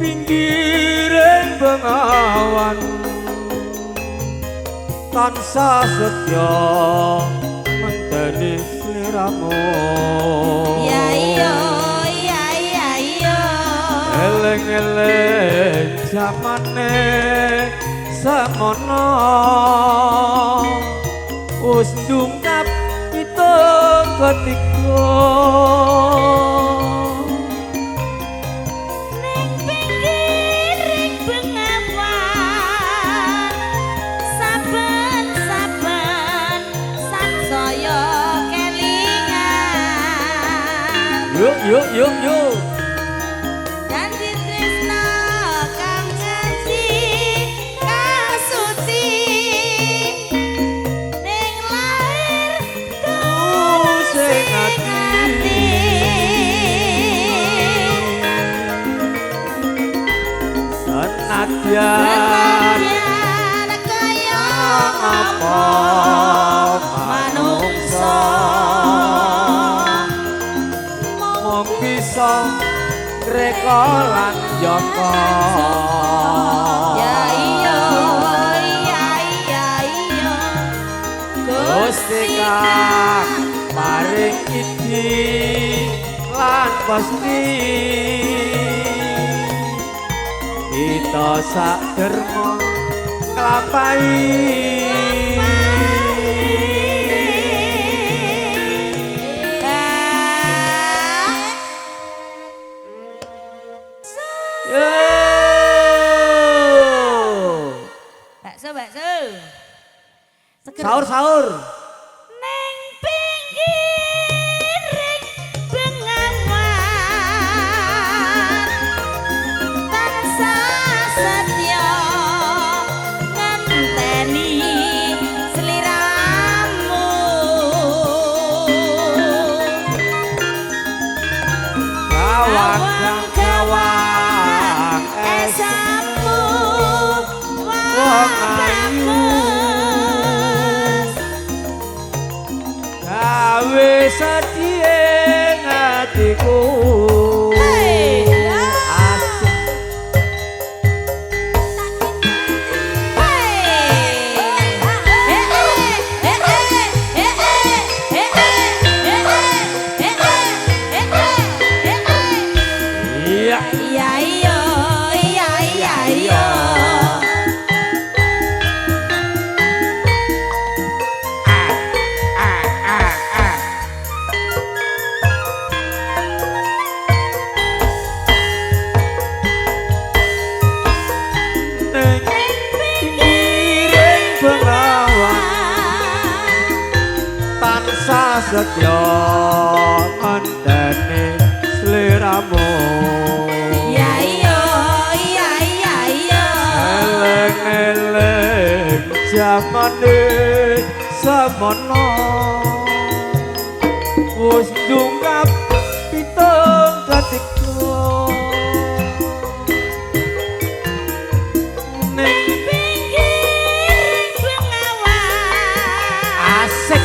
pinggiring bengawan tansah setya menteni sliramu ya iya ya iya iya eleng-eleng jamane semono wis ndungkap pitung ketika ning pinggiring bengawan saben-saben sansaya kelingan yuk janji tresna kang janji kasuci ning lair sing ati senadyan kaya apa manungsa mung bisa ngreka lan njaka ya iya Gusti kang paring iki lan pasti kita sak derma nglampahi bakso sahur ning pinggiring bengawan tansah setya ngenteni sliramu gawang esamu wong ayu gawe sedih hatiku setya ngenteni sliramu ya iya eleng-eleng jamane semono wis ndungkap pitung ketika ning pinggiring bengawan asik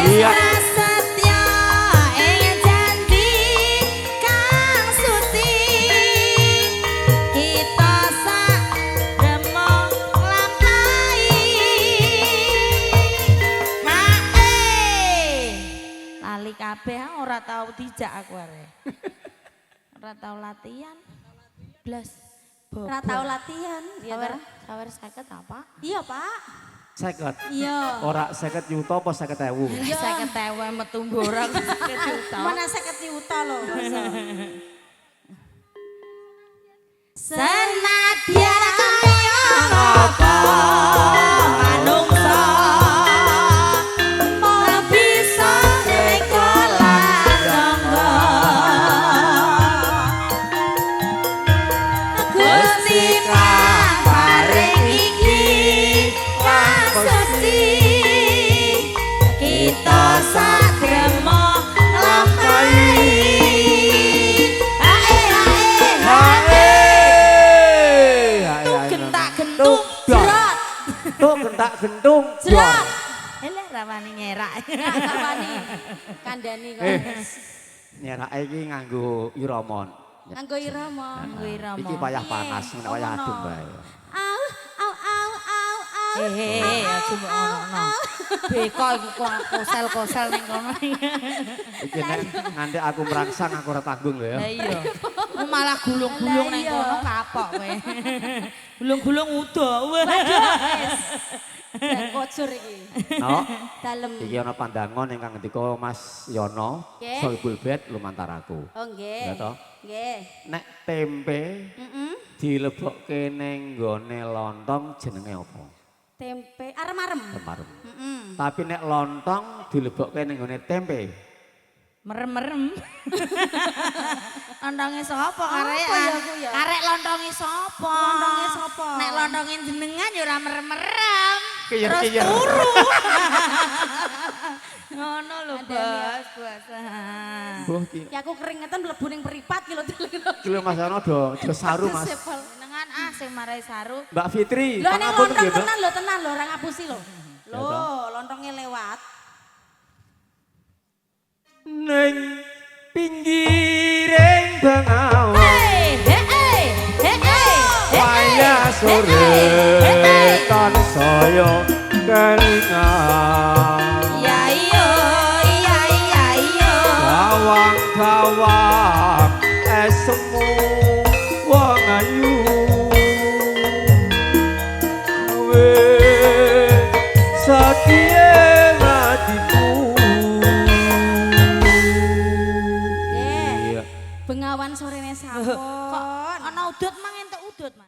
Iya. Prasetya ing janji kang suci kita sak demo nglampahi lali kabeh ora tau dijak aku arek ora tau latihan blas ora tau latihan sawer 50 apa iya Pak 50. Iya. Ora 50 juta apa 50.000? Iya 50.000 metu mborang 50 juta. Mana 50 juta lho, senadyan kaya apa manungsa ora bisa reka lan tangga Gusti kang paring iki kita satremo nglampahi gentung. Jrak. Eleh rawani nyerak. Rawani kandhani kok. Nyerake iki nganggo irama. Nganggo irama. Nganggo irama. Iki payah panas, ngene wayah adem bae. Au au au au au. Aja mbok ngono. Beko iku kosel-kosel ning kono. Iki nek nganti aku merangsang aku ora tanggung lho ya. Lah iya. Ku malah gulung-gulung ning kono kapok kowe. Gulung-gulung udo. Dan kocur iki. No. Dalem. Iki ana pandangan ingkang ngendika Mas Yono, Nggih. Sohibul Bait lumantar aku. Oh nggih. Ya toh? Nggih. Nek tempe Heeh. dilebokke ning nggone lontong jenenge apa? Tempe arem-arem. Remarem. Heeh. Tapi nek lontong dilebokke ning nggone tempe, Merem-merem. Lontonge sapa karek? Apa ya, Bu, ya? Karek lontonge sapa? Lontonge sapa? Nek lontonge jenengan ya ora merem-merem. Kiyer, Terus kiyer. turu. Ngono lho, Ada Bos. Puasa. buh ki. Ya aku keringetan mlebu ning peripat ki lho. Iki lho Mas Yono do saru Mas. Jenengan sing marai saru. Mbak Fitri, Lho nek pangapunten lontong nggih, Mbak. tenan lho ora ngapusi lho. Ya Lho, toh. lontongnya lewat. Ning pinggiring bengawan wayah sore tansaya kelingan Ya iya, iya iya iya. gawang-gawang esemu wong ayu we sadie hatiku. Nggih. Iya. Bengawan sorene sampun. Kok ana udut mang entuk udut, Mas?